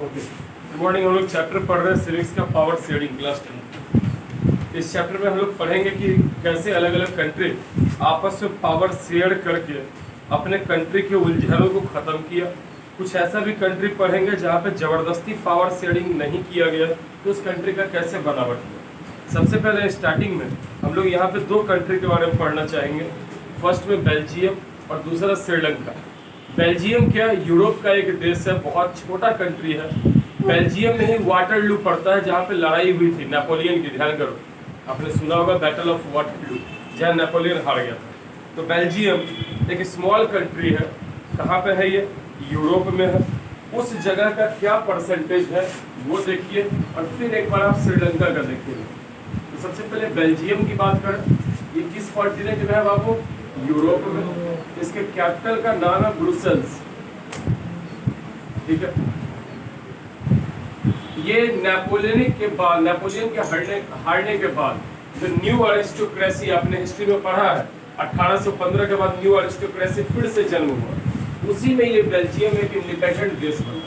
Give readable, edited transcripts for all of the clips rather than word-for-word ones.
Okay, good morning. हम लोग chapter पढ़ रहे हैं सिविक्स का पावर शेयरिंग क्लास 10। इस चैप्टर में हम लोग पढ़ेंगे कि कैसे अलग अलग कंट्री आपस में पावर शेयर करके अपने कंट्री के उलझनों को ख़त्म किया। कुछ ऐसा भी कंट्री पढ़ेंगे जहाँ पे ज़बरदस्ती पावर शेयरिंग नहीं किया गया, तो उस कंट्री का कैसे बनावट हुआ। सबसे पहले स्टार्टिंग में हम लोग यहाँ पे दो कंट्री के बारे में पढ़ना चाहेंगे। फर्स्ट में बेल्जियम और दूसरा श्रीलंका। बेल्जियम क्या यूरोप का एक देश है, बहुत छोटा कंट्री है। बेल्जियम में ही वाटरलू पड़ता है जहाँ पे लड़ाई हुई थी नेपोलियन की। ध्यान करो, आपने सुना होगा बैटल ऑफ वाटरलू, जहाँ नेपोलियन हार गया था। तो बेल्जियम एक स्मॉल कंट्री है। कहाँ पे है ये? यूरोप में है। उस जगह का क्या परसेंटेज है वो देखिए, और फिर एक बार आप श्रीलंका का देखिए। तो सबसे पहले बेल्जियम की बात करें, ये किस कॉन्टिनेंट में है बाबू? यूरोप में। इसके कैपिटल का नाम है ब्रुसेल्स। ठीक है, ये नेपोलियन के हारने के बाद जो न्यू अरिस्टोक्रेसी आपने हिस्ट्री में पढ़ा है, 1815 के बाद न्यू अरिस्टोक्रेसी फिर से जन्म हुआ। उसी में ये बेल्जियम एक इंडिपेंडेंट देश बना।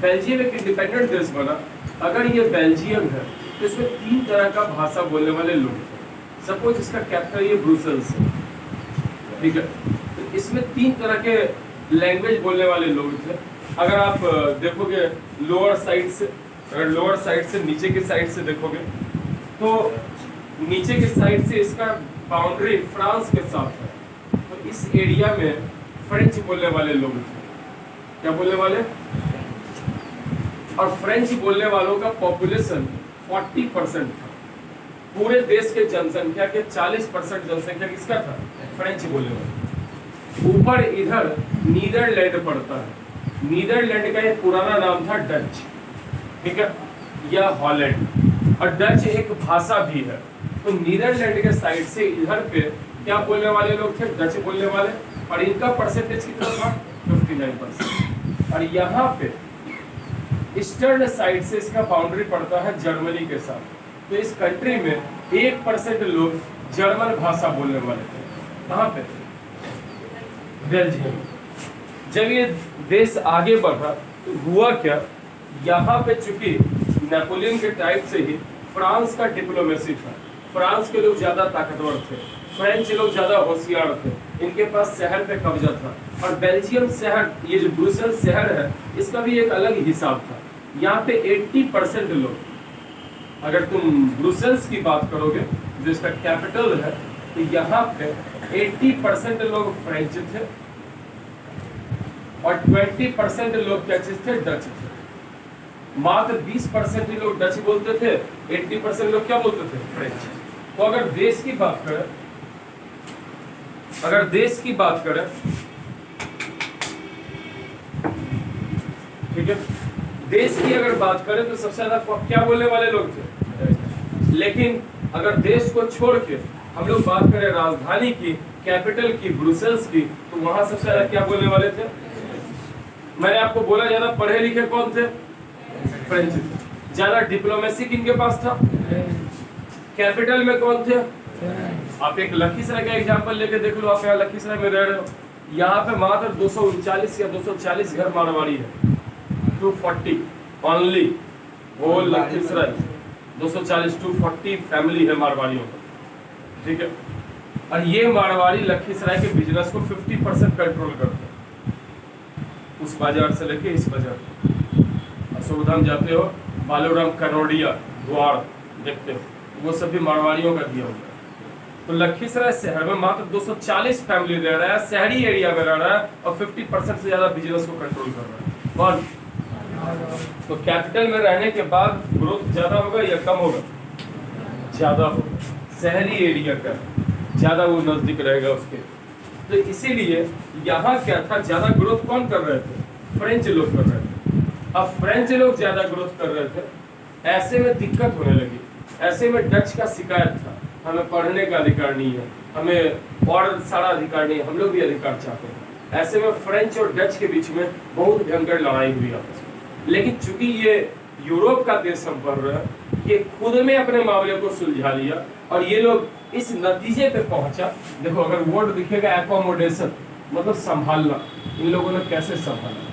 बेल्जियम एक इंडिपेंडेंट देश बना। अगर ये बेल्जियम है तो इसमें 3 तरह का भाषा बोलने वाले लोग थे। सपोज इसका कैपिटल ये ब्रुसेल्स है, ठीक है, तो इसमें 3 तरह के लैंग्वेज बोलने वाले लोग थे। अगर आप देखोगे लोअर साइड से, अगर लोअर साइड से नीचे की साइड से देखोगे तो नीचे की साइड से इसका बाउंड्री फ्रांस के साथ है। तो इस एरिया में फ्रेंच बोलने वाले लोग थे। क्या बोलने वाले? और फ्रेंच बोलने वालों का पॉपुलेशन 40% था। पूरे देश के जनसंख्या के 40% जनसंख्या किसका था? फ्रेंच बोलने वाले। ऊपर इधर नीदरलैंड पड़ता है। नीदरलैंड का एक पुराना नाम था डच, ठीक है, या हॉलैंड। और डच एक भाषा भी है। तो नीदरलैंड के साइड से इधर पे क्या बोलने वाले लोग थे? डच बोलने वाले। और इनका परसेंटेज कितना था? 59%। और यहाँ पे ईस्टर्न साइड से इसका बाउंड्री पड़ता है जर्मनी के साथ। तो इस कंट्री में 1% लोग जर्मन भाषा बोलने वाले थे। कहाँ पे? बेल्जियम। जब ये देश आगे बढ़ा तो हुआ क्या, यहाँ पे चूंकि नेपोलियन के टाइप से ही फ्रांस का डिप्लोमेसी था। फ्रांस के लोग ज्यादा ताकतवर थे, फ्रेंच लोग ज्यादा होशियार थे, इनके पास शहर पे कब्जा था। और बेल्जियम शहर, ये जो ब्रुसेल्स शहर है, इसका भी एक अलग हिसाब था। यहाँ पे 80% लोग, अगर तुम ब्रुसेल्स की बात करोगे जो इसका कैपिटल है, तो यहाँ पे 80% लोग फ्रेंच थे और 20% लोग क्या चीज थे? डच थे। मात्र 20% ही लोग डच बोलते थे, 80% लोग क्या बोलते थे? फ्रेंच। तो अगर देश की बात करें, ठीक है, देश की अगर बात करें तो सबसे ज्यादा क्या बोलने वाले लोग थे। लेकिन अगर देश को छोड़ के हम लोग बात करें राजधानी की, कैपिटल की, ब्रुसेल्स की, तो वहां सबसे ज्यादा क्या बोलने वाले थे? मैंने आपको बोला ज्यादा पढ़े लिखे कौन थे? फ्रेंच थे। ज्यादा डिप्लोमेसी किनके पास था? कैपिटल में कौन थे? आप एक लखीसराय का एग्जांपल लेके देख लो। आप यहाँ लखीसराय में रह रहे हो, यहाँ पे मात्र 239 या 240 घर मारवाड़ी है। 240 ओनली होल लखीसराय। 240 240 फैमिली है मारवाड़ियों का, ठीक है। और ये मारवाड़ी लखीसराय के बिजनेस को 50% कंट्रोल करते हैं। उस बाजार से लेके इस बाजार, अशोकधाम जाते हो, बालूराम, कनौडिया, द्वार देखते हो, वो सब भी मारवाड़ियों का दिया हुआ है। तो लखीसराय शहर में मात्र 240 फैमिली रह रहा है, शहरी एरिया में रह रहा है, और 50% से ज्यादा बिजनेस को कंट्रोल कर रहा है। कौन? तो कैपिटल में रहने के बाद ग्रोथ ज्यादा होगा या कम होगा? ज्यादा होगा। शहरी एरिया का ज्यादा वो नजदीक रहेगा उसके। तो इसीलिए यहाँ क्या था, ज्यादा ग्रोथ कौन कर रहे थे? फ्रेंच लोग कर रहे थे। अब फ्रेंच लोग ज्यादा ग्रोथ कर रहे थे, ऐसे में दिक्कत होने लगी। ऐसे में डच का शिकायत था, हमें पढ़ने का अधिकार नहीं है, हमें और सारा अधिकार नहीं है, हम लोग भी अधिकार चाहते हैं। ऐसे में फ्रेंच और डच के बीच में बहुत भयंकर लड़ाई हुई आपस में। लेकिन चूंकि ये यूरोप का देश हम पढ़ रहे हैं, ये खुद में अपने मामले को सुलझा लिया और ये लोग इस नतीजे पे पहुंचा। देखो, अगर वर्ड दिखेगा एकोमोडेशन, मतलब संभालना। इन लोगों ने कैसे संभाला?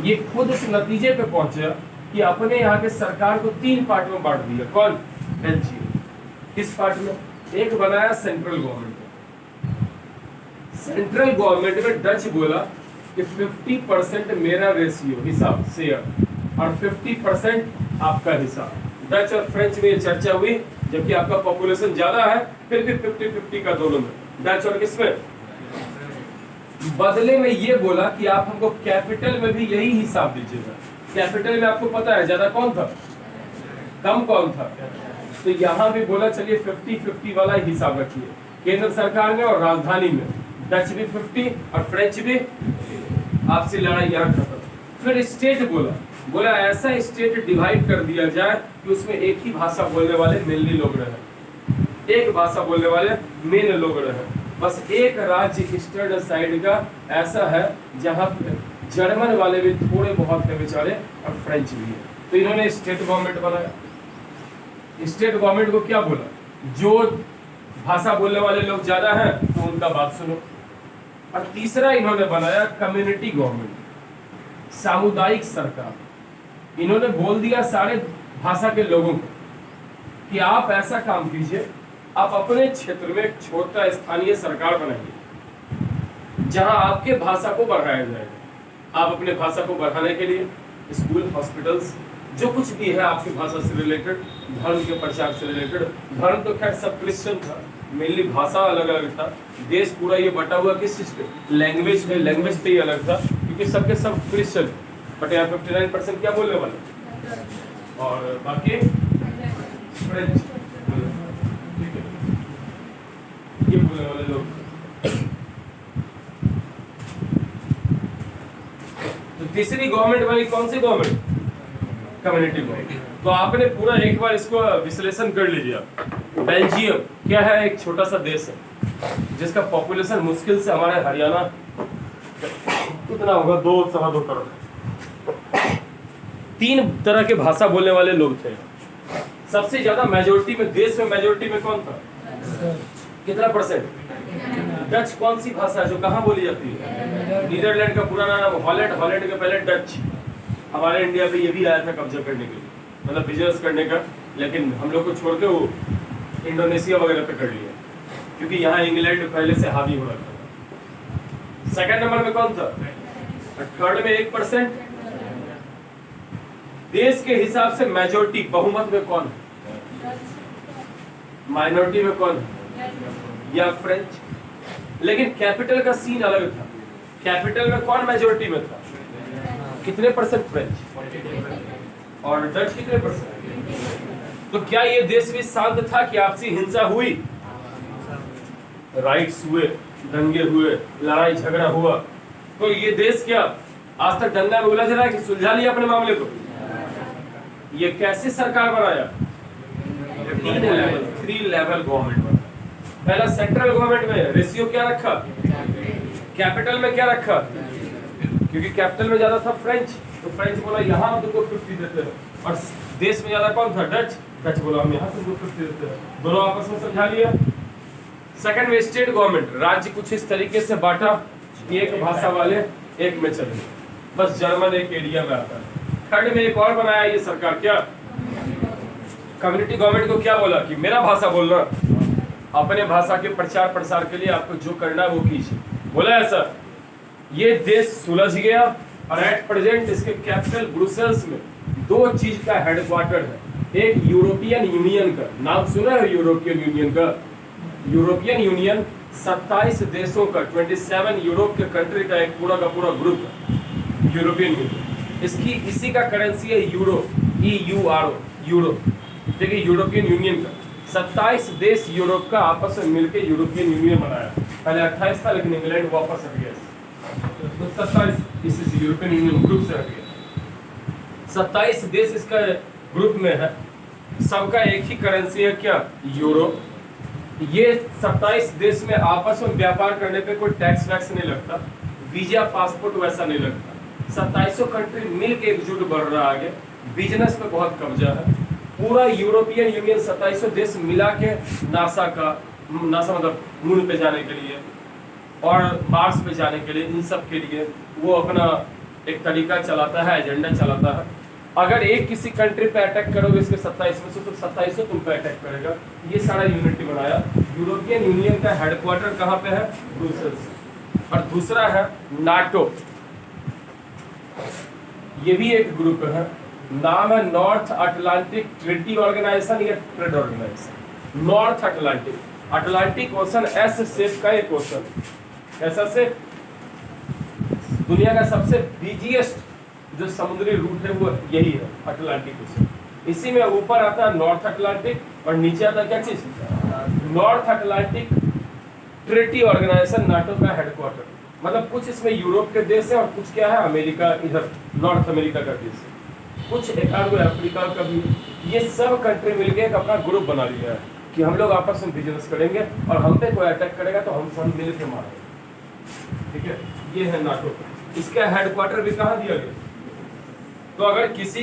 ये खुद इस नतीजे पे पहुंचा कि अपने यहाँ के सरकार को 3 पार्ट में बांट दिया। कौन? बेल्जियम। किस पार्ट में? एक बनाया सेंट्रल गवर्नमेंट को। सेंट्रल गवर्नमेंट में डच बोला कि 50% मेरा रेशियो हिसाब शेयर और 50% आपका हिसाब। डच और फ्रेंच में ये चर्चा हुई, जबकि आपका पॉपुलेशन ज्यादा है, फिर भी 50-50 का दोनों में, डच और किसमें? बदले में ये बोला कि आप हमको कैपिटल में भी यही हिसाब दीजिएगा। कैपिटल में आपको पता है ज्यादा कौन था, कम कौन था, तो यहाँ भी बोला चलिए 50-50 वाला ही हिसाब रखिए केंद्र सरकार में और राजधानी में। डच भी 50 और फ्रेंच भी, आपसी लड़ाई यहाँ खत्म। फिर स्टेट बोला ऐसा स्टेट डिवाइड कर दिया जाए कि उसमें एक ही भाषा बोलने वाले मेनली लोग रहे, एक भाषा बोलने वाले मेन लोग रहे। बस एक राज्य ईस्टर्न साइड का ऐसा है जहाँ पे जर्मन वाले भी थोड़े बहुत है बेचारे और फ्रेंच भी है, तो इन्होंने स्टेट गवर्नमेंट बनाया। स्टेट गवर्नमेंट को क्या बोला? जो भाषा बोलने वाले लोग ज्यादा हैं तो उनका बात सुनो। और तीसरा इन्होंने बनाया कम्युनिटी गवर्नमेंट, सामुदायिक सरकार। इन्होंने बोल दिया सारे भाषा के लोगों को कि आप ऐसा काम कीजिए, आप अपने क्षेत्र में एक छोटा स्थानीय सरकार बनाइए जहां आपके भाषा को बढ़ाया जाएगा। आप अपने भाषा को बढ़ाने के लिए स्कूल, हॉस्पिटल्स, जो कुछ भी है आपकी भाषा से रिलेटेड, धर्म के प्रचार से रिलेटेड। धर्म तो खैर सब क्रिश्चियन था, मेनली भाषा अलग अलग था। देश पूरा ये बटा हुआ किस चीज पे? लैंग्वेज में, लैंग्वेज पे ही अलग था क्योंकि सबके सब क्रिश्चियन, बट यहाँ 59% क्या बोलने वाले और बाकी फ्रेंच, ठीक है, ये बोलने वाले लोग। तो तीसरी गवर्नमेंट बनी कौन सी गवर्नमेंट? Community government. तो आपने पूरा एक बार इसको विश्लेषण कर लीजिए। बेल्जियम क्या है? एक छोटा सा देश है जिसका पॉपुलेशन मुश्किल से हमारे हरियाणा कितना होगा, 2-2.25 करोड़। 3 तरह के भाषा बोलने वाले लोग थे। सबसे ज्यादा मेजोरिटी में, देश में मेजोरिटी में कौन था? कितना परसेंट? डच कौन सी भाषा है जो कहाँ बोली जाती है? नीदरलैंड का पुराना नाम हॉलैंड, हॉलैंड के पहले डच। हमारे इंडिया पे ये भी आया था कब्जा करने के लिए, मतलब बिजनेस करने का, लेकिन हम लोग को छोड़ के वो इंडोनेशिया वगैरह पे कर लिया क्योंकि यहाँ इंग्लैंड पहले से हावी हो रखा था। सेकंड नंबर में कौन था? थर्ड में 1%। देश के हिसाब से मेजोरिटी, बहुमत में कौन है? माइनॉरिटी में कौन है? या फ्रेंच। लेकिन कैपिटल का सीन अलग था। कैपिटल में कौन मेजोरिटी में था? कितने परसेंट? फ्रेंच। और डच कितने परसेंट? तो क्या ये देश भी शांत था कि आपसी हिंसा हुई, राइट्स हुए, दंगे हुए, लड़ाई झगड़ा हुआ? तो ये देश क्या आज तक दंगा में उलझ रहा है कि सुलझा लिया अपने मामले को? ये कैसे सरकार बनाया? 3 लेवल गवर्नमेंट बना। पहला सेंट्रल गवर्नमेंट में रेशियो क्या रखा? कैपिटल में क्या रखा? क्योंकि कैपिटल में ज्यादा था फ्रेंच, तो फ्रेंच बोला यहाँ हम तुमको 50 देते हैं। और देश में ज्यादा कौन था? डच। डच बोला हम यहाँ तुमको 50 देते हैं। दोनों आपस में समझा लिया। सेकंड में स्टेट गवर्नमेंट, राज्य कुछ इस तरीके से बांटा कि एक भाषा वाले एक में चले, बस जर्मन एक एरिया में आता है। थर्ड में एक और बनाया ये सरकार, क्या? कम्युनिटी गवर्नमेंट को क्या बोला कि मेरा भाषा बोलना, अपने भाषा के प्रचार प्रसार के लिए आपको जो करना है वो कीजिए। बोला ऐसा। ये देश सुलझ गया और एट प्रेजेंट इसके कैपिटल ब्रुसेल्स में 2 चीज का हेडक्वार्टर है। एक यूरोपियन यूनियन का, नाम सुना है यूरोपियन यूनियन का? यूरोपियन यूनियन 27 देशों का, 27 यूरोप के कंट्री का एक पूरा का पूरा ग्रुप है यूरोपियन यूनियन। इसी का करेंसी है यूरो, EURO, यूरो। देखिए यूरोपियन यूनियन का 27 देश यूरोप का आपस में मिलकर यूरोपियन यूनियन बनाया। पहले 28 था लेकिन इंग्लैंड वापस हट गया, तो 27 इसी यूरोपियन यूनियन ग्रुप से हट गया। 27 देश इसका ग्रुप में है, सबका एक ही करेंसी है, क्या? यूरो। ये 27 देश में आपस में व्यापार करने पे कोई टैक्स वैक्स नहीं लगता, वीजा पासपोर्ट वैसा नहीं लगता। 27 कंट्री मिलकर एकजुट बढ़ रहा आगे, बिजनेस पे बहुत कब्जा है। पूरा यूरोपियन यूनियन 27 देश मिला के नासा मतलब मून पे जाने के लिए और मार्स पे जाने के लिए, इन सब के लिए वो अपना एक तरीका चलाता है, एजेंडा चलाता है। अगर एक किसी कंट्री पे अटैक करोगे इसके 27 में से तो 27 तुम पे अटैक करेगा। ये सारा यूनिटी बनाया। यूरोपियन यूनियन का हेडक्वार्टर कहाँ पे है? ब्रुसेल्स। और दूसरा है नाटो, ये भी एक ग्रुप है, नाम है नॉर्थ अटलांटिक ट्रीटी ऑर्गेनाइजेशन या trade organisation. North Atlantic, Atlantic Ocean S shape का एक ओशन, ऐसा से दुनिया का सबसे बिजिएस्ट जो समुद्री रूट है वो यही है, अटलांटिक ओशन। इसी में ऊपर आता है नॉर्थ अटलांटिक और नीचे आता क्या चीज? North Atlantic Treaty Organisation, NATO का हेडक्वार्टर। मतलब कुछ इसमें यूरोप के देश है और कुछ क्या है, अमेरिका, इधर नॉर्थ अमेरिका का देश है, कुछ एक आध अफ्रीका का भी। ये सब कंट्री मिलके एक अपना ग्रुप बना लिया है कि हम लोग आपस में बिजनेस करेंगे और हम पे कोई अटैक करेगा तो हम सब मिल के मारेंगे। ठीक है, ये है नाटो। इसका हेडक्वार्टर भी कहाँ दिया गया? तो अगर किसी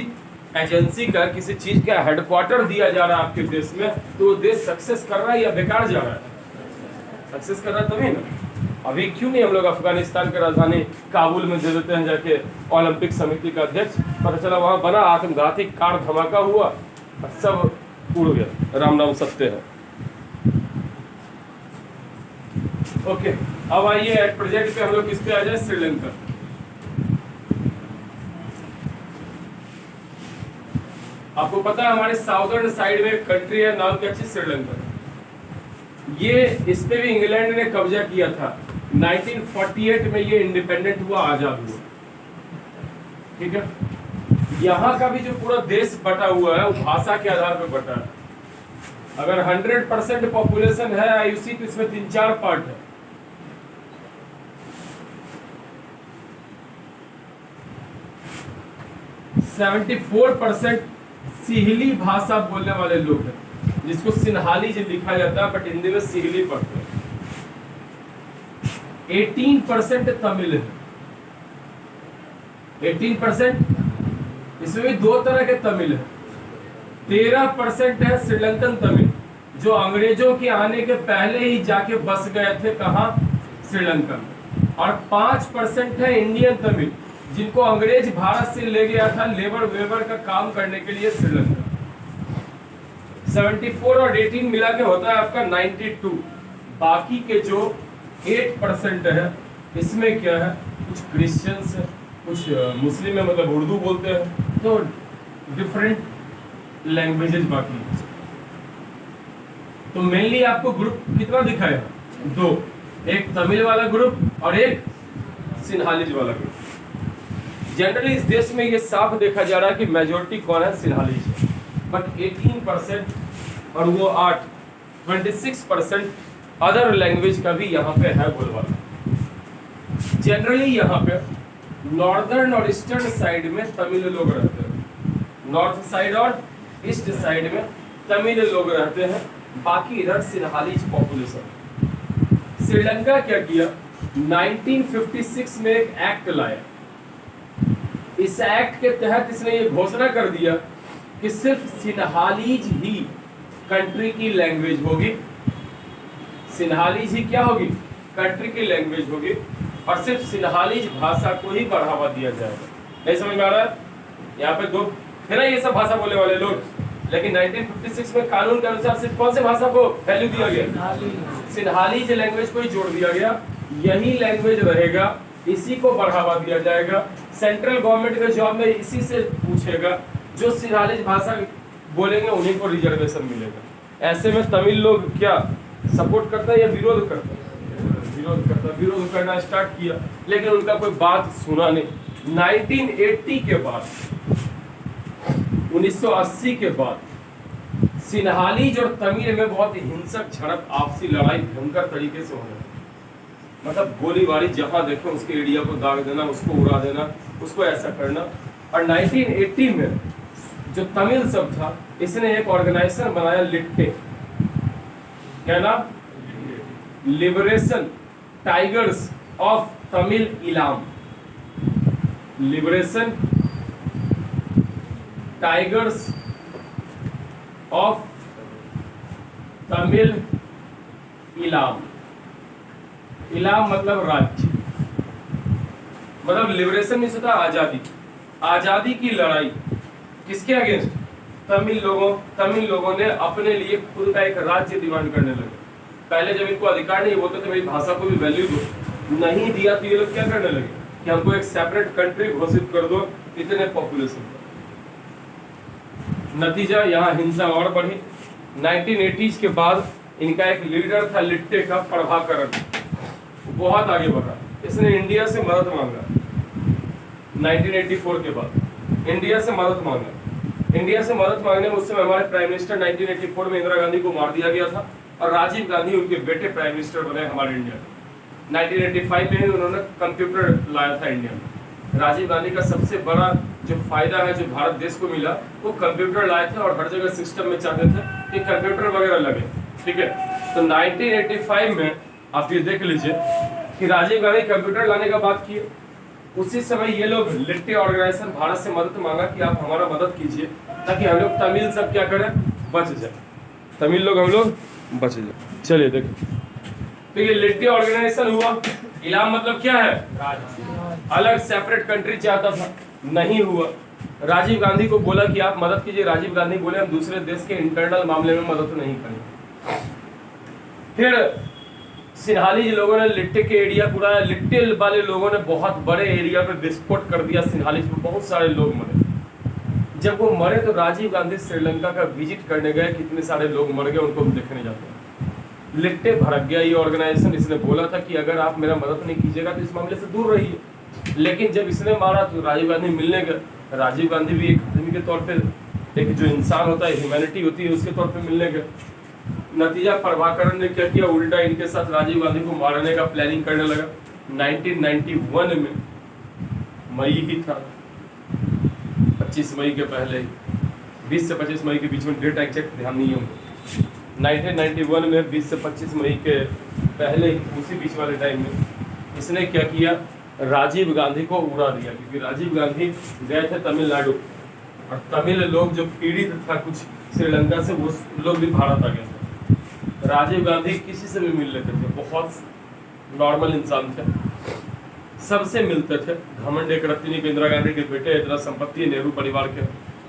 एजेंसी का किसी चीज का हेडक्वार्टर दिया जा रहा है आपके देश में, तो वो देश सक्सेस कर रहा है या बेकार जा रहा है? सक्सेस कर रहा है तभी ना। अभी क्यों नहीं हम लोग अफगानिस्तान की राजधानी काबुल में दे देते हैं जाके ओलंपिक समिति का अध्यक्ष, पता चला वहां बना आत्मघाती कार धमाका हुआ और सब उड़ गया। राम नाम सत्य है। ओके, अब आइए एट प्रेजेंट पे हम लोग किस पे आ जाए? श्रीलंका। आपको पता है हमारे साउदर्न साइड में एक कंट्री है, नाम क्या? श्रीलंका। ये इस पे भी इंग्लैंड ने कब्जा किया था। 1948 में ये इंडिपेंडेंट हुआ, आजाद हुआ। ठीक है, यहाँ का भी जो पूरा देश बटा हुआ है वो भाषा के आधार पर बटा है। अगर 100% पॉपुलेशन है आयुसी तो इसमें 3-4 पार्ट है। सेवेंटी 74% सिहली भाषा बोलने वाले लोग हैं, जिसको सिन्हाली जो लिखा जाता है बट हिंदी में सिहली पढ़ते हैं। 18% तमिल है। 18%, इसमें भी दो तरह के तमिल है। 13% है श्रीलंकन तमिल, जो अंग्रेजों के आने के पहले ही जाके बस गए थे कहाँ? श्रीलंका में। और 5% है इंडियन तमिल, जिनको अंग्रेज भारत से ले गया था लेबर वेबर का काम करने के लिए श्रीलंका। 74 और 18 मिला के होता है आपका 92। बाकी के जो 8% है इसमें क्या है? कुछ क्रिश्चियंस है, कुछ मुस्लिम है, मतलब उर्दू बोलते हैं, तो डिफरेंट लैंग्वेजेस बाकी है। तो मेनली आपको ग्रुप कितना दिखाया? 2, एक तमिल वाला ग्रुप और एक सिन्हालीज वाला ग्रुप। जनरली इस देश में ये साफ देखा जा रहा है कि मेजोरिटी कौन है? सिन्हालीज है। बट 18% और वो 26% अदर लैंग्वेज का भी यहाँ पे है बोलबाला। जनरली यहाँ पे नॉर्दर्न और ईस्टर्न साइड में तमिल लोग रहते हैं, नॉर्थ साइड और ईस्ट साइड में तमिल लोग रहते हैं, बाकी इधर सिन्हालीज पॉपुलेशन। श्रीलंका क्या किया? 1956 में एक एक्ट लाया। इस एक्ट के तहत इसने ये घोषणा कर दिया कि सिर्फ सिन्हालीज ही कंट्री की लैंग्वेज होगी। सिन्हालीज ही क्या होगी? कंट्री की लैंग्वेज होगी, और सिर्फ सिन्हालीज भाषा को ही बढ़ावा दिया जाएगा। नहीं समझ में आ रहा है? यहाँ पे दो है ना ये सब भाषा बोलने वाले लोग, लेकिन 1956 में कानून के अनुसार सिर्फ कौन से भाषा को वैल्यू दिया गया? सिन्हालीज लैंग्वेज को ही जोड़ दिया गया। यही लैंग्वेज रहेगा, इसी को बढ़ावा दिया जाएगा। सेंट्रल गवर्नमेंट के जॉब में इसी से पूछेगा, जो सिन्हालीज भाषा बोलेंगे उन्हीं को रिजर्वेशन मिलेगा। ऐसे में तमिल लोग क्या सपोर्ट करता है या विरोध करता है? विरोध करता है। विरोध करना स्टार्ट किया, लेकिन उनका कोई बात सुना नहीं। 1980 के बाद, 1980 के बाद सिन्हालीज और तमिल में बहुत हिंसक झड़प, आपसी लड़ाई भयंकर तरीके से होने लगी। मतलब गोलीबारी जहां देखो उसके एरिया को दाग देना, उसको उड़ा देना, उसको ऐसा करना। और 1980 में जो तमिल सब था, इसने एक ऑर्गेनाइजेशन बनाया, लिट्टे। क्या नाम? Liberation tigers of Tamil Ilam. Liberation tigers of Tamil Ilam. Ilam मतलब राज्य, मतलब लिबरेशन मीन्स होता है आजादी। आजादी की लड़ाई किसके अगेंस्ट? तमिल लोगों ने अपने लिए खुद का एक राज्य डिमांड करने लगे। पहले जब इनको अधिकार नहीं बोलते थे मेरी भाषा को भी वैल्यू दो, नहीं दिया तो ये लोग क्या करने लगे कि हमको एक सेपरेट कंट्री घोषित कर दो इतने पॉपुलेशन पर। नतीजा यहाँ हिंसा और बढ़ी। 1980s के बाद इनका एक लीडर था लिट्टे का प्रभाकरण, बहुत आगे बढ़ा। इसने इंडिया से मदद मांगा 1984 के बाद, इंडिया से मदद मांगा। इंडिया से मदद मांगने में उस समय हमारे प्राइम मिनिस्टर 1984 में इंदिरा गांधी को मार दिया गया था और राजीव गांधी उनके बेटे प्राइम मिनिस्टर बने हमारे इंडिया में। 1985 में ही उन्होंने कंप्यूटर लाया था इंडिया में। राजीव गांधी का सबसे बड़ा जो फायदा है जो भारत देश को मिला वो कंप्यूटर लाए थे और हर जगह सिस्टम में चाहते थे कि कंप्यूटर वगैरह लगे, ठीक है। तो 1985 में आप ये देख लीजिए कि राजीव गांधी कंप्यूटर लाने का बात किए। उसी समय ये लोग लिट्टे ऑर्गेनाइजेशन भारत से मदद मांगा कि आप हमारा मदद कीजिए ताकि हम लोग तमिल सब क्या करें, बच जाए, तमिल लोग हम लोग बच जाए। चलिए देखिए, तो ये लिट्टे ऑर्गेनाइजेशन हुआ। इलाम मतलब क्या है? अलग सेपरेट कंट्री चाहता था, नहीं हुआ। राजीव गांधी को बोला कि आप मदद कीजिए, राजीव गांधी बोले हम दूसरे देश के इंटरनल मामले में मदद नहीं करेंगे। फिर सिन्हाली जी लोगों ने लिट्टे के एरिया पूरा, लिट्टे वाले लोगों ने बहुत बड़े एरिया पे विस्फोट कर दिया सिन्हाली में, बहुत सारे लोग मरे। जब वो मरे तो राजीव गांधी श्रीलंका का विजिट करने गए, कितने सारे लोग मर गए उनको हम देखने जाते हैं। लिट्टे भड़क गया ये ऑर्गेनाइजेशन, इसने बोला था कि अगर आप मेरा मदद नहीं कीजिएगा तो इस मामले से दूर रहिए। लेकिन जब इसने मारा तो राजीव गांधी मिलने गए। राजीव गांधी भी एक आदमी के तौर पे, एक जो इंसान होता है, ह्यूमैनिटी होती है, उसके तौर पे मिलने गए। नतीजा प्रभाकरण ने क्या किया, उल्टा इनके साथ राजीव गांधी को मारने का प्लानिंग करने लगा। 1991 में मई ही था, 25 मई के पहले, 20 से 25 मई के बीच में, डेट एग्जैक्ट ध्यान नहीं है। 1991 में 20 से 25 मई के पहले, उसी बीच वाले टाइम में इसने क्या किया, राजीव गांधी को उड़ा दिया। क्योंकि राजीव गांधी गए थे तमिलनाडु और तमिल लोग जो पीड़ित था कुछ श्रीलंका से, वो लोग भी भारत आ गए थे। राजीव गांधी किसी से भी मिल लेते थे, बहुत नॉर्मल इंसान थे, सबसे मिलते थे। घमंड एक रत्ती नहीं, इंदिरा गांधी के बेटे, इतना संपत्ति, नेहरू परिवार के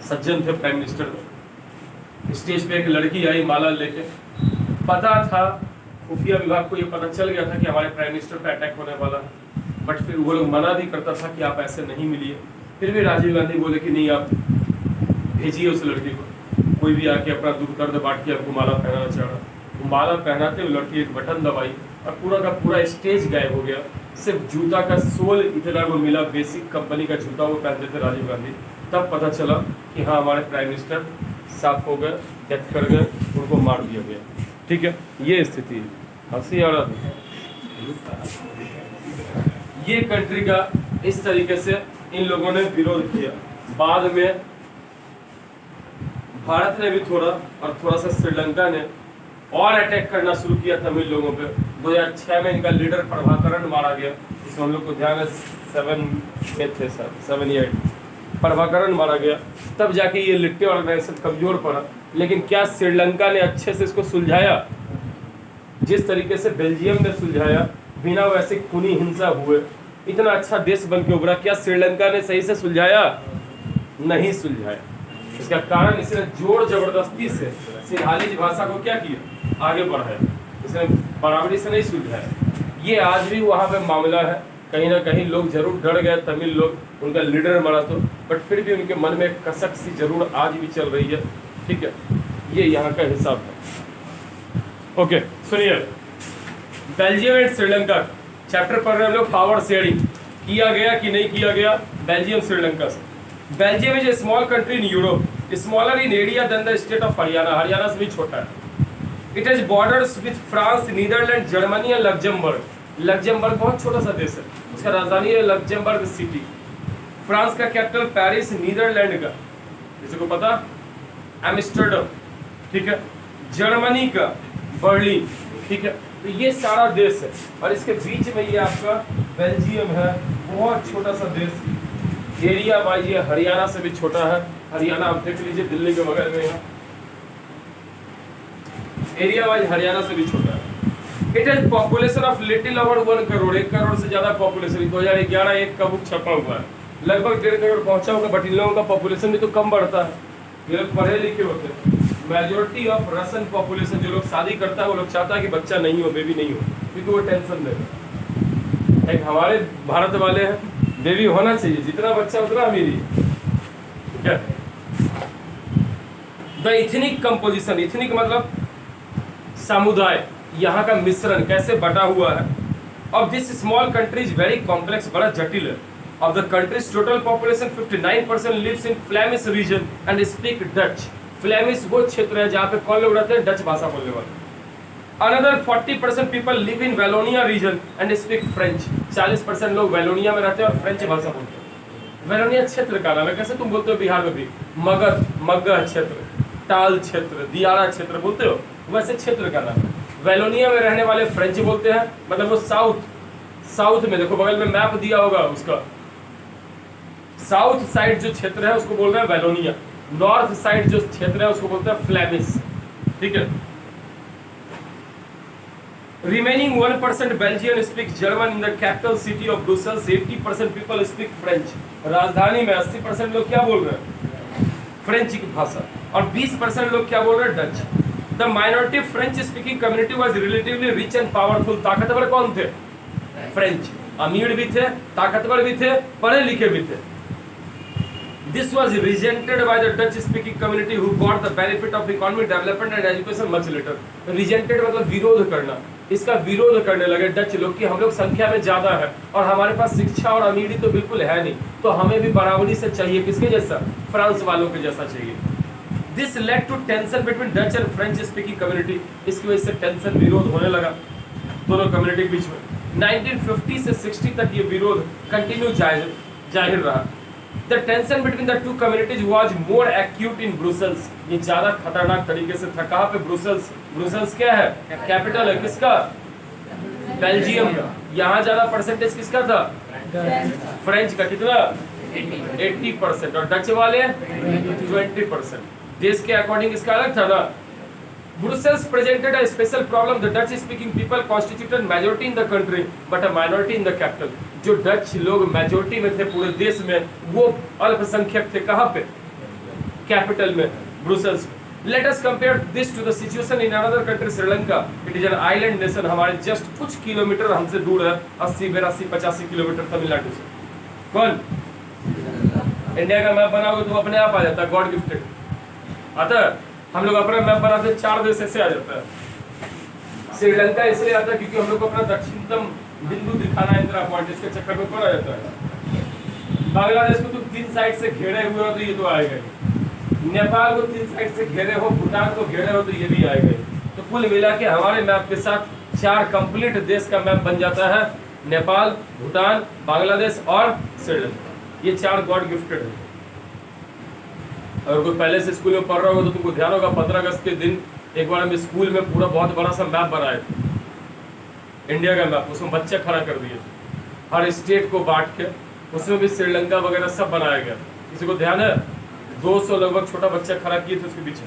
सज्जन थे प्राइम मिनिस्टर। स्टेज पे एक लड़की आई माला लेके, पता था, खुफिया विभाग को ये पता चल गया था कि हमारे प्राइम मिनिस्टर पे अटैक होने वाला है, बट फिर वो लोग मना भी करता था कि आप ऐसे नहीं मिलिए। फिर भी राजीव गांधी बोले कि नहीं, आप भेजिए उस लड़की को, कोई भी आके अपना दुख दर्द बांट के आपको माला पहनाना चाह रहा। वो माला पहनाते हुए लड़की एक बटन दबाई और पूरा का पूरा स्टेज गायब हो गया। सिर्फ जूता का सोल इतना को मिला, बेसिक कंपनी का जूता वो पहनते थे राजीव गांधी। तब पता चला कि हाँ, हमारे प्राइम मिनिस्टर साफ हो गए, डेथ कर गए, उनको मार दिया गया। ठीक है, ये स्थिति है। हंसी आ रहा था। ये कंट्री का इस तरीके से इन लोगों ने विरोध किया। बाद में भारत ने भी थोड़ा सा श्रीलंका ने और अटैक करना शुरू किया तमिल लोगों पे। 2006 में इनका लीडर प्रभाकरण मारा गया, इसमें हम लोग को ध्यान है 7 में थे सर, 7 या 8 प्रभाकरण मारा गया। तब जाके ये लिट्टे ऑर्गेनाइजेशन कमजोर पड़ा। लेकिन क्या श्रीलंका ने अच्छे से इसको सुलझाया? जिस तरीके से बेल्जियम ने सुलझाया, बिना वैसे खूनी हिंसा हुए, इतना अच्छा देश बन के उभरा, क्या श्रीलंका ने सही से सुलझाया? नहीं सुलझाया। इसका कारण इसने जोर जबरदस्ती से सिन्हाली भाषा को क्या किया, आगे बढ़ाया। इसने बराबरी से नहीं सुलझाया। ये आज भी वहाँ पे मामला है। कहीं ना कहीं लोग जरूर डर गए, तमिल लोग, उनका लीडर मरा तो, बट फिर भी उनके मन में कसक सी जरूर आज भी चल रही है। ठीक है, ये यहाँ का हिसाब है। ओके, सुनिए, बेल्जियम एंड श्रीलंका चैप्टर पढ़ रहे हैं लोग। पावर शेयरिंग किया गया कि नहीं किया गया बेल्जियम श्रीलंका से। Belgium is a small country in Europe, smaller in area than the state of Haryana. Haryana से भी छोटा है। It has borders with France, Netherland, Germany and Luxembourg. Luxembourg बहुत छोटा सा देश है, उसका राजधानी है लग्जमबर्ग सिटी। फ्रांस का कैपिटल पेरिस, नीदरलैंड का किसी को पता एम्स्टर्डम, ठीक है, जर्मनी का बर्लिन, ठीक है। तो ये सारा देश है और इसके बीच में ये आपका बेल्जियम है, बहुत छोटा सा देश। एरिया वाइज ये हरियाणा से भी छोटा है। हरियाणा आप देख लीजिए, दिल्ली के बगल में है। एरिया वाइज हरियाणा से भी छोटा है। It is population of little over 1 crore, 1 crore से ज्यादा पॉपुलेशन 2011 एक का बुक छपा हुआ है, लगभग 1.5 करोड़ पहुंचा होगा, बट इन लोगों का पॉपुलेशन भी तो कम बढ़ता है, ये लोग पढ़े लिखे होते हैं। मेजोरिटी ऑफ रशियन पॉपुलेशन, जो लोग शादी करता है वो लोग चाहता है कि बच्चा नहीं हो, बेबी नहीं हो, क्योंकि वो टेंशन देगा। एक हमारे भारत वाले हैं, बेबी होना चाहिए, जितना बच्चा उतना अमीरी। द इथनिक कंपोजिशन, इथनिक मतलब समुदाय, यहाँ का मिश्रण कैसे बटा हुआ है। Of this small country is very complex, बड़ा जटिल है। Of the country's total population 59% lives in Flemish region and speak Dutch. Flemish वो क्षेत्र है जहाँ पे कौन लोग रहते हैं, डच भाषा बोलने वाले। Another 40% people live in Wallonia region and speak French. 40% लोग वेलोनिया में रहते हैं और फ्रेंच भाषा बोलते हैं। वेलोनिया क्षेत्र का नाम है, कैसे तुम बोलते हो बिहार में भी मगध, मगध क्षेत्र, टाल क्षेत्र, दियारा क्षेत्र बोलते हो, वैसे क्षेत्र का नाम है। वेलोनिया में रहने वाले फ्रेंच बोलते हैं, मतलब वो साउथ में, देखो बगल में मैप दिया होगा उसका, साउथ साइड जो क्षेत्र है उसको बोल रहे हैं वेलोनिया, नॉर्थ साइड जो क्षेत्र है उसको बोलते हैं फ्लेमिश, ठीक है। Remaining 1% Belgian speak German in the capital city of Brussels. 80% people speak French. राजधानी में 80% लोग क्या बोल रहे हैं, फ्रेंच की भाषा, और 20% लोग क्या बोल रहे हैं, Dutch. The minority French speaking community was relatively rich and powerful. ताकतवर कौन थे, फ्रेंच, अमीर भी थे, ताकतवर भी थे, पढ़े लिखे भी थे। This was resented by the Dutch speaking community who got the benefit of economic development and education much later. Resented मतलब विरोध करना, इसका विरोध करने लगे डच लोग कि हम लोग संख्या में ज्यादा है और हमारे पास शिक्षा और अमीरी तो बिल्कुल है नहीं, तो हमें भी बराबरी से चाहिए, किसके जैसा, फ्रांस वालों के जैसा चाहिए। This led to tension between Dutch and French speaking community. इसकी वजह से टेंशन, विरोध होने लगा दोनों कम्युनिटी के बीच में। 1950 से 60 तक ये विरोध कंटिन्यू जाहिर रहा। The tension between the two communities was more acute in Brussels. ये ज्यादा खतरनाक तरीके से था। कहाँ पे, ब्रुसेल्स। ब्रुसेल्स क्या है, कैपिटल है किसका, बेल्जियम का। यहाँ ज्यादा परसेंटेज किसका था, फ्रेंच का, कितना 80%, और डच वाले 20%। देश के अकॉर्डिंग इसका अलग था ना। Brussels presented a special problem. The Dutch-speaking people constituted majority in the country, but a minority in the capital. जो डच लोग मेजोरिटी में थे पूरे देश में, वो अल्पसंख्यक थे कहाँ पे, कैपिटल में, ब्रुसेल्स में। Let us compare this to the situation in another country, Sri Lanka. It is an island nation. हमारे जस्ट कुछ किलोमीटर हमसे दूर है, 80-85 किलोमीटर तमिलनाडु से। कौन, इंडिया का मैप बनाओगे तो अपने आप आ जाता है, गॉड गिफ्टेड आता है। हम लोग अपना मैप बनाते हैं, 4 देश ऐसे आ जाता है। श्रीलंका इसलिए आता है क्योंकि हम लोग को अपना दक्षिणतम बिंदु दिखाना है, इंदिरा पॉइंट, इसके चक्कर में कौन आ जाता है। बांग्लादेश को तुम 3 साइड से घेरे हुए हो तो ये तो आएगा ही, नेपाल को 3 साइड से घेरे हो, भूटान को घेरे हो तो ये भी आएगा ही। तो कुल मिला के हमारे मैप के साथ 4 कंप्लीट देश का मैप बन जाता है, नेपाल, भूटान, बांग्लादेश और श्रीलंका। ये 4 गॉड गिफ्टेड है। अगर कोई पहले से स्कूल में पढ़ रहा होगा तो तुमको ध्यान होगा, 15 अगस्त के दिन एक बार हम स्कूल में पूरा बहुत बड़ा सा मैप बनाए थे, इंडिया का मैप, उसमें बच्चे खड़ा कर दिए, हर स्टेट को बांट के, उसमें भी श्रीलंका वगैरह सब बनाया गया। किसी को ध्यान है, 200 लगभग छोटा बच्चा खड़ा किए थे उसके पीछे,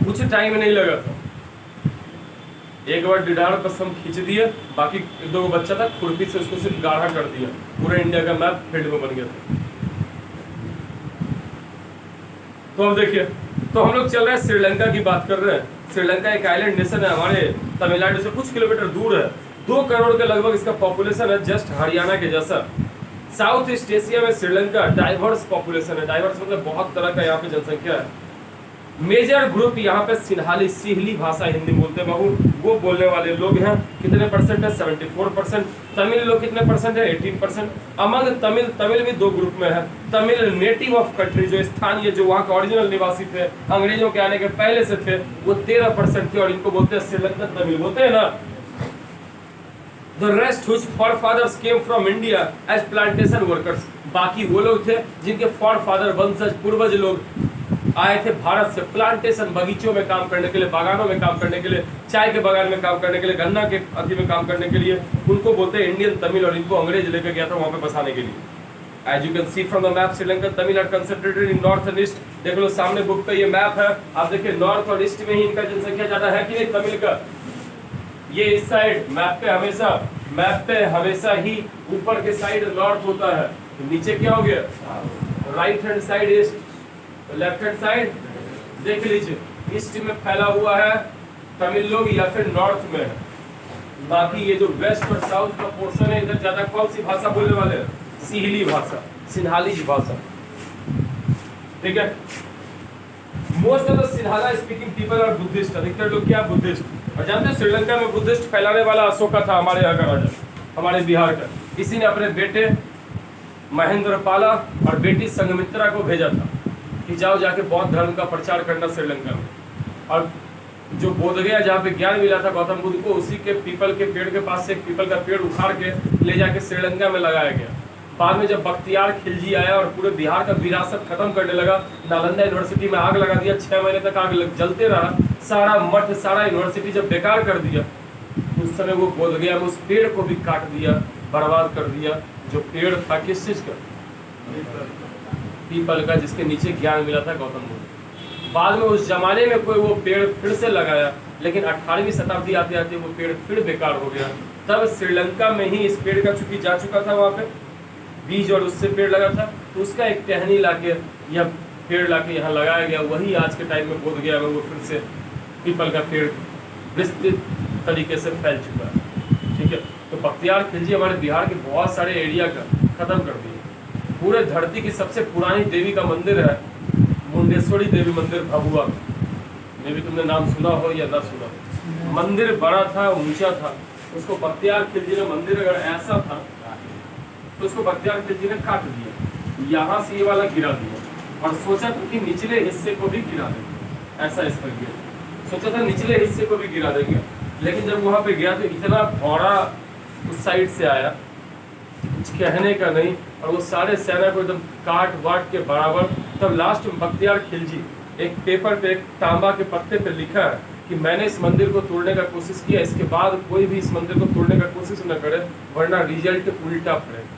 कुछ टाइम नहीं लगा था। एक बार डिडार बस हम खींच दिए, बाकी 1-2 बच्चा था, खुरपी से उसको सिर्फ गाढ़ा कर दिया, पूरा इंडिया का मैप फील्ड में बन गया था। तो अब देखिए, तो हम लोग चल रहे हैं श्रीलंका की बात कर रहे हैं। श्रीलंका एक आइलैंड नेशन है, हमारे तमिलनाडु से कुछ किलोमीटर दूर है, 2 करोड़ के लगभग इसका पॉपुलेशन है, जस्ट हरियाणा के जैसा। साउथ ईस्ट एशिया में श्रीलंका डाइवर्स पॉपुलेशन है, डाइवर्स मतलब बहुत तरह का यहाँ पे जनसंख्या है। मेजर ग्रुप यहाँ पे सिंहाली, सिहली भाषा हिंदी बोलते हैं, वो बोलने वाले लोग हैं। कितने परसेंट है, 74%। तमिल लोग कितने परसेंट है, 18%। अमंग तमिल, तमिल भी 2 ग्रुप में है। तमिल नेटिव ऑफ कंट्री, जो स्थानीय, जो वहाँ के ओरिजिनल निवासी थे, अंग्रेजों के आने के पहले से थे, वो 13% थे, और इनको बोलते हैं श्रीलंकन तमिल, बोलते हैं ना। The rest whose forefathers came from India as plantation workers, बाकी वो लोग थे जिनके forefather, वंशज, पूर्वज लोग आए थे भारत से प्लांटेशन, बगीचों में काम करने के लिए, बागानों में काम करने के लिए, चाय के बागान में काम करने के लिए, गन्ना के अथी में काम करने के लिए, उनको बोलते हैं इंडियन तमिल, और इनको अंग्रेज लेकर गया था वहाँ पे बसाने के लिए। As you can see from the map, Sri Lanka, Tamil are concentrated in north and east. देख लो सामने बुक पे ये मैप है, आप देखिए नॉर्थ और ईस्ट में ही इनका जनसंख्या ज्यादा है कि नहीं तमिल का। ये इस साइड मैप पे हमेशा ही ऊपर के साइड नॉर्थ होता है, तो नीचे क्या हो गया, right hand side east, left hand side देख लीजिए ईस्ट में फैला हुआ है तमिल लोग या फिर नॉर्थ में है। बाकी ये जो वेस्ट और साउथ का पोर्शन है इधर ज्यादा कौन सी भाषा बोलने वाले हैं, सिहली भाषा, सिन्हाली भाषा, ठीक है। Most of the Sinhala speaking people are Buddhist, अधिकतर लोग क्या बुद्धिस्ट। और जानते हैं श्रीलंका में बुद्धिस्ट फैलाने वाला अशोका था, हमारे यहाँ का राजा, हमारे बिहार का। इसी ने अपने बेटे महेंद्रपाला और बेटी संघमित्रा को भेजा था कि जाओ जाके बौद्ध धर्म का प्रचार करना श्रीलंका में। और जो बोध गया जहाँ पे ज्ञान मिला था गौतम बुद्ध को, उसी के पीपल के पेड़ के पास से एक पीपल का पेड़ उखाड़ के ले जाके श्रीलंका में लगाया गया। बाद में जब बख्तियार खिलजी आया और पूरे बिहार का विरासत खत्म करने लगा, नालंदा यूनिवर्सिटी में आग लगा दिया, 6 महीने तक आग जलते रहा, सारा मठ सारा यूनिवर्सिटी जब बेकार कर दिया, उस समय वो बोध गया में उस पेड़ को भी काट दिया, बर्बाद कर दिया। जो पेड़ था किस चीज का, पीपल का, जिसके नीचे ज्ञान मिला था गौतम बुद्ध। बाद में उस जमाने में कोई वो पेड़ फिर से लगाया, लेकिन 18वीं शताब्दी आते आते वो पेड़ फिर बेकार हो गया। तब श्रीलंका में ही इस पेड़ का चूंकि जा चुका था वहाँ पे बीज और उससे पेड़ लगा था, तो उसका एक टहनी लाके या पेड़ लाके यहाँ लगाया गया। वही आज के टाइम में बोध गया में वो फिर से पीपल का पेड़ विस्तृत तरीके से फैल चुका है, ठीक है। तो बख्तियार खिलजी हमारे बिहार के बहुत सारे एरिया का खत्म कर दिए। पूरे धरती की सबसे पुरानी देवी का मंदिर है मुंडेश्वरी देवी मंदिर भभुआ में भी तुमने नाम सुना हो या ना सुना हो। मंदिर बड़ा था, ऊंचा था, उसको बख्तियार खिलजी ने, मंदिर अगर ऐसा था तो उसको बख्तियार खिलजी ने काट दिया, यहाँ से ये वाला गिरा दिया और सोचा था कि निचले हिस्से को भी गिरा देंगे, ऐसा इस पर गिरा सोचा था निचले हिस्से को भी गिरा देंगे। लेकिन जब वहाँ पे गया तो इतना भौरा उस साइड से आया, कुछ कहने का नहीं, और वो सारे सेना को एकदम काट वाट के बराबर। तब लास्ट में बख्तियार खिलजी एक पेपर पे, एक तांबा के पत्ते पे लिखा है कि मैंने इस मंदिर को तोड़ने का कोशिश किया, इसके बाद कोई भी इस मंदिर को तोड़ने का कोशिश न करे वरना रिजल्ट उल्टा पड़ेगा,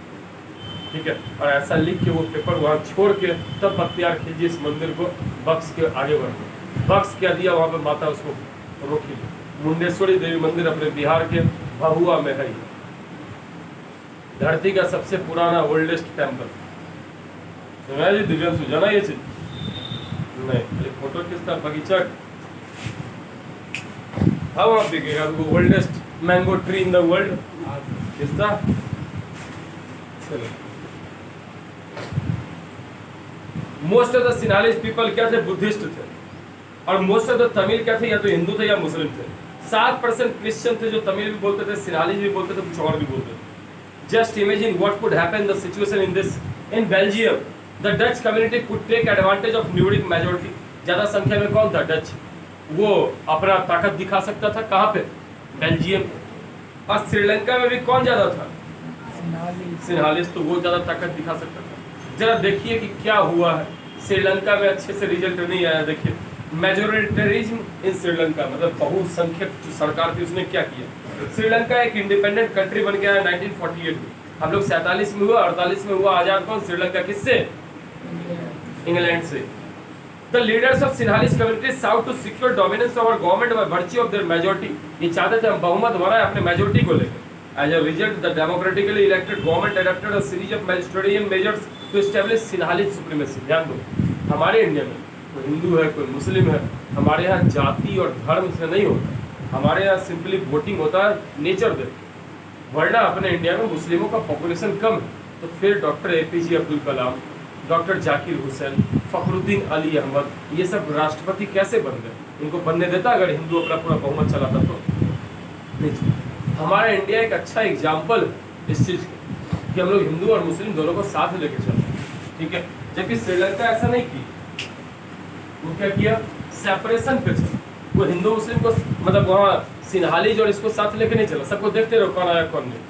ठीक है। और ऐसा लिख के वो पेपर वहाँ छोड़ के तब बख्तियार खिलजी इस मंदिर को बख्श के आगे बढ़ गए। बख्श क्या दिया, वहाँ पे माता उसको रोकी। मुंडेश्वरी देवी मंदिर अपने बिहार के भभुआ में है, धरती का सबसे पुराना ओल्डेस्ट टेम्पल। सुना जी दिव्यांशु, जाना ये चीज नहीं, फोटो खींचता बगीचा हाँ वहाँ बिकेगा, वो oldest mango tree in the world खींचता। चलो, most of the Sinhalese people क्या थे, बुद्धिस्ट थे, और मोस्ट ऑफ द तमिल क्या थे, या तो हिंदू थे या मुस्लिम थे। 7% क्रिश्चियन थे जो तमिल भी बोलते थे, सिन्हालीज भी बोलते थे, कुछ और भी बोलते थे। Just imagine what could happen the situation in this in Belgium. The Dutch community could take advantage of numeric majority. ज्यादा संख्या में कौन था, डच, वो अपना ताकत दिखा सकता था कहाँ पे, बेल्जियम पे। और श्रीलंका में भी कौन ज्यादा था, सिन्हालीज, तो वो ज्यादा ताकत दिखा सकता था। जरा देखिए कि क्या हुआ है श्रीलंका में, अच्छे से रिजल्ट नहीं आया। देखिए मेजोरिटेरिज्म इन श्रीलंका, मतलब बहुसंख्यक जो सरकार थी उसने क्या किया। श्रीलंका एक इंडिपेंडेंट कंट्री बन गया है 1948 में। हम लोग 47 में हुआ, 48 में हुआ आजाद। कौन, श्रीलंका, किससे, इंग्लैंड से। The leaders of Sinhalese community sought to secure dominance over government by virtue of their majority. ये चाहते थे हम बहुमत बनाए अपने मेजॉरिटी को लेकर। As a result the democratically elected government adopted a series of majoritarian measures to establish Sinhalese supremacy. ध्यान दो, हमारे इंडिया में कोई हिंदू है कोई मुस्लिम है, हमारे यहाँ जाति और धर्म से नहीं होता, हमारे यहाँ सिंपली वोटिंग होता है नेचर दे। वरना अपने इंडिया में मुस्लिमों का पॉपुलेशन कम है, तो फिर doctor APJ Abdul Kalam, doctor Zakir Hussain, Fakhruddin Ali Ahmad, ये सब राष्ट्रपति कैसे बन गए? इनको बनने देता अगर हिंदू अपना पूरा बहुमत चलाता तो नहीं। हमारा इंडिया एक अच्छा एग्जाम्पल है इस चीज़ का कि हम लोग हिंदू और मुस्लिम दोनों को साथ लेके चलते हैं, ठीक है। जबकि श्रीलंका ऐसा नहीं की, वो क्या किया, सेपरेशन पे चला। वो हिंदू मुस्लिम को, मतलब वहाँ सिन्हालीज और इसको साथ लेके नहीं चला, सबको देखते रहो कौन आया कौन नहीं,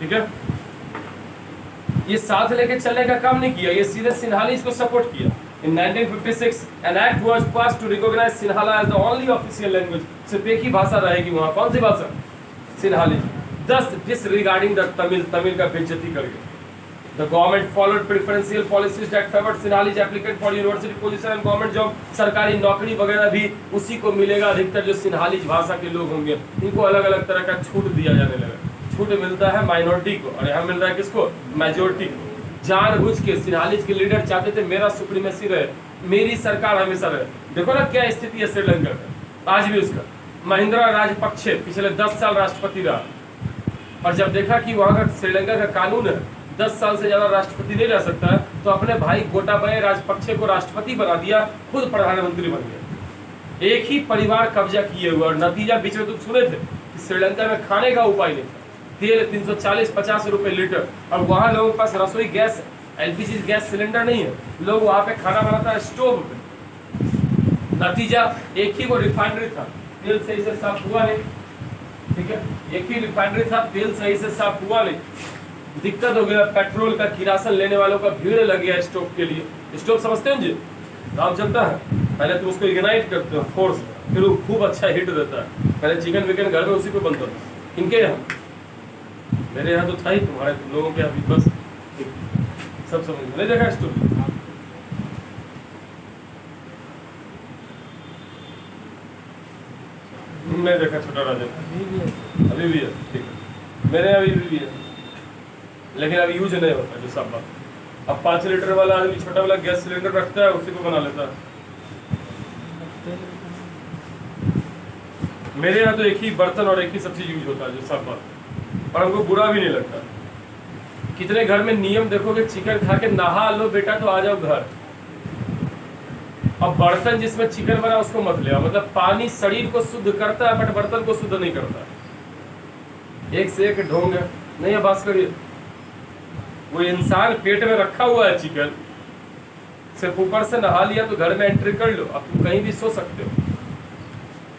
ठीक है। ये साथ लेके चलने का काम नहीं किया, ये सीधे सिन्हालीज को सपोर्ट किया। In 1956 an act was passed to recognize Sinhala as the only official language। सिर्फ एक ही भाषा रहेगी वहाँ, कौन सी भाषा, Sinhalese. thus disregarding the Tamil का बेइज्जती कर गए। The government followed preferential policies that favored Sinhalese applicant for university position and government job। सरकारी नौकरी वगैरह भी उसी को मिलेगा, अधिकतर जो सिन्हालीज भाषा के लोग होंगे इनको अलग अलग तरह का छूट दिया जाने लगा। छूट मिलता है माइनॉरिटी को और यहाँ मिल रहा है किसको? मेजोरिटी को। जानबूझ के सिन्हालीज के लीडर चाहते थे मेरा सुप्रीमेसी रहे, मेरी सरकार हमेशा रहे। देखो ना क्या स्थिति है श्रीलंका का आज भी उसका। महिंद्रा राजपक्षे पिछले 10 साल राष्ट्रपति रहा और जब देखा कि वहाँ का श्रीलंका का कानून है 10 साल से ज्यादा राष्ट्रपति नहीं रह सकता है, तो अपने भाई गोटाबाया राजपक्षे को राष्ट्रपति बना दिया, खुद प्रधानमंत्री बन गया। एक ही परिवार कब्जा किए हुए और नतीजा बीच में तुम सुने थे कि श्रीलंका में खाने का उपाय नहीं था। तेल 340-50 रुपए लीटर और वहाँ लोगों के पास रसोई गैस एलपीजी गैस सिलेंडर नहीं है, लोग वहाँ पे खाना बनाता है स्टोव पे। नतीजा एक ही वो रिफाइनरी था, तेल सही से साफ हुआ नहीं, ठीक है, एक ही रिफाइनरी था, तेल सही से साफ हुआ नहीं, दिक्कत हो गया। पेट्रोल का किरासन लेने वालों का भीड़ लग गया स्टोव के लिए। स्टोव समझते हैं जी, काम चलता है, पहले तुम उसको इग्नाइट करते हो फोर्स, फिर वो खूब अच्छा हिट देता है। पहले चिकन विकन घर में उसी पे बनता था, इनके यहाँ, मेरे यहाँ तो था ही, तुम्हारे लोगों के यहाँ भी बस सब समझ में नहीं देखा स्टोव। मैं देखा छोटा राजा अभी भी है, ठीक है, मेरे यहाँ भी है, लेकिन अभी यूज नहीं होता जो सब बात। अब 5 लीटर वाला आदमी छोटा वाला गैस सिलेंडर रखता है, उसी को बना लेता है। मेरे यहाँ तो एक ही बर्तन और एक ही सब चीज यूज होता है जो सब बात, और हमको बुरा भी नहीं लगता। कितने घर में नियम देखोगे, चिकन खा के नहा लो बेटा तो आ जाओ घर, अब बर्तन जिसमें चिकन बना उसको मत ले। मतलब पानी शरीर को शुद्ध करता है बट बर्तन को शुद्ध नहीं करता। एक से एक ढोंग है, नहीं है बात करिए। वो इंसान पेट में रखा हुआ है चिकन, सिर्फ ऊपर से नहा लिया तो घर में एंट्री कर लो, अब तुम कहीं भी सो सकते हो।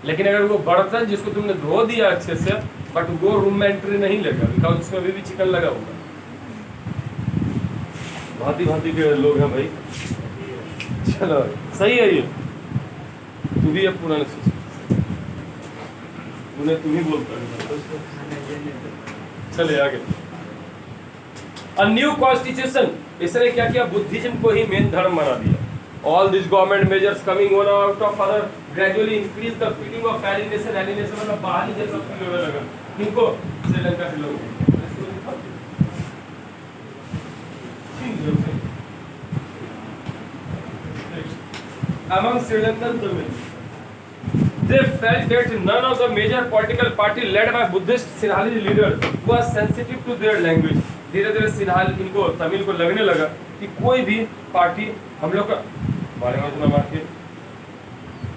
लेकिन अगर वो बर्तन जिसको तुमने धो दिया अच्छे से, बट वो रूम में एंट्री नहीं लेगा, बिकॉज उसमें अभी भी चिकन लगा हुआ। भांति भांति के लोग हैं भाई। चलो सही है ये, तू भी अब पुराने सोच, उन्हें तुम ही बोलता है। चले आगे। A new constitution, इसने क्या किया? बुद्धिज्म को ही मेन धर्म बना दिया। All these government measures coming one out of other gradually increase the feeling of alienation मतलब बाहरी जैसा फील होने लगा। किनको? श्रीलंका के लोगों को। Among Sri Lankan Tamils, they felt that none of the major political party led by Buddhist Sinhalese leaders was sensitive to their language। धीरे धीरे सिन्हाल इनको तमिल को लगने लगा कि कोई भी पार्टी हम लोग का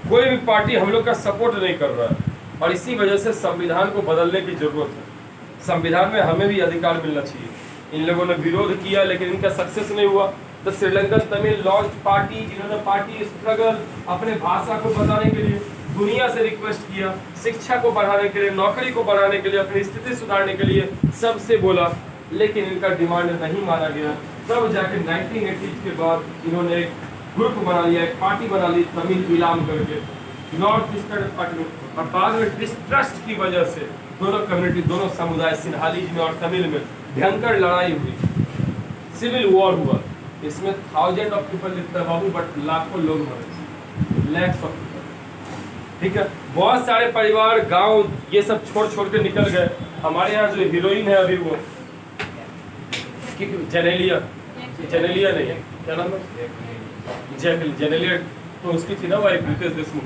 कोई भी पार्टी हम लोग का सपोर्ट नहीं कर रहा है, और इसी वजह से संविधान को बदलने की जरूरत है। संविधान में हमें भी अधिकार मिलना चाहिए। इन लोगों ने विरोध किया लेकिन इनका सक्सेस नहीं हुआ। तो श्रीलंकन तमिल लॉन्च पार्टी, जिन्होंने पार्टी स्ट्रगल अपने भाषा को बताने के लिए दुनिया से रिक्वेस्ट किया, शिक्षा को बढ़ाने के लिए, नौकरी को बढ़ाने के लिए, अपनी स्थिति सुधारने के लिए सबसे बोला, लेकिन इनका डिमांड नहीं माना गया। तब जाके 1980 के बाद इन्होंने एक ग्रुप बना लिया, एक पार्टी बना ली तमिल विलाम करके, नॉर्थ ईस्टर्न पार्टी। और बाद में डिस्ट्रस्ट की वजह से दोनों कम्युनिटी, दोनों समुदाय सिन्हालीज में और तमिल में भयंकर लड़ाई हुई, सिविल वॉर हुआ। इसमें 1000 ऑफ पीपल लिखता है बाबू, बट लाखों लोग मरे, लैक्स ऑफ पीपल, ठीक है। बहुत सारे परिवार, गांव ये सब छोड़ छोड़ के निकल गए। हमारे यहाँ जो हीरोइन है अभी वो जेनेलिया नहीं है, क्या नाम है, जेनेलिया, तो उसकी थी ना वाइफ रितेश देशमुख।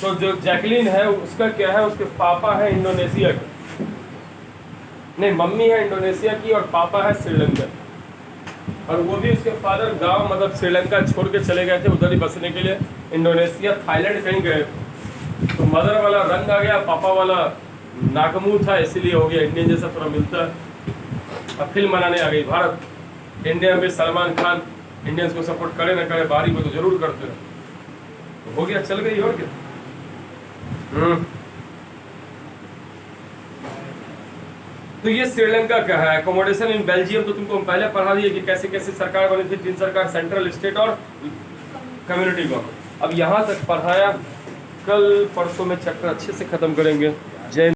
तो जो जैकलीन है उसका क्या है, उसके पापा है इंडोनेशिया के, नहीं मम्मी है इंडोनेशिया की और पापा है श्रीलंका। और वो भी उसके फादर गांव मतलब श्रीलंका छोड़ के चले गए थे उधर ही बसने के लिए, इंडोनेशिया थाईलैंड कहीं गए। तो मदर वाला रंग आ गया, पापा वाला नाकमू था, इसीलिए हो गया इंडियन जैसा थोड़ा मिलता है। अब फिल्म बनाने आ गई भारत। इंडिया में सलमान खान इंडियंस को सपोर्ट करे ना करे, बाहरी को तो जरूर करते हैं, तो हो गया, चल गई और क्या। तो ये श्रीलंका का है। अकोमोडेशन इन बेल्जियम तो तुमको हम पहले पढ़ा दिए कि कैसे कैसे सरकार बनी थी, 3 सरकार, सेंट्रल, स्टेट और कम्युनिटी गवर्नमेंट। अब यहाँ तक पढ़ाया, कल परसों में चैप्टर अच्छे से खत्म करेंगे। जय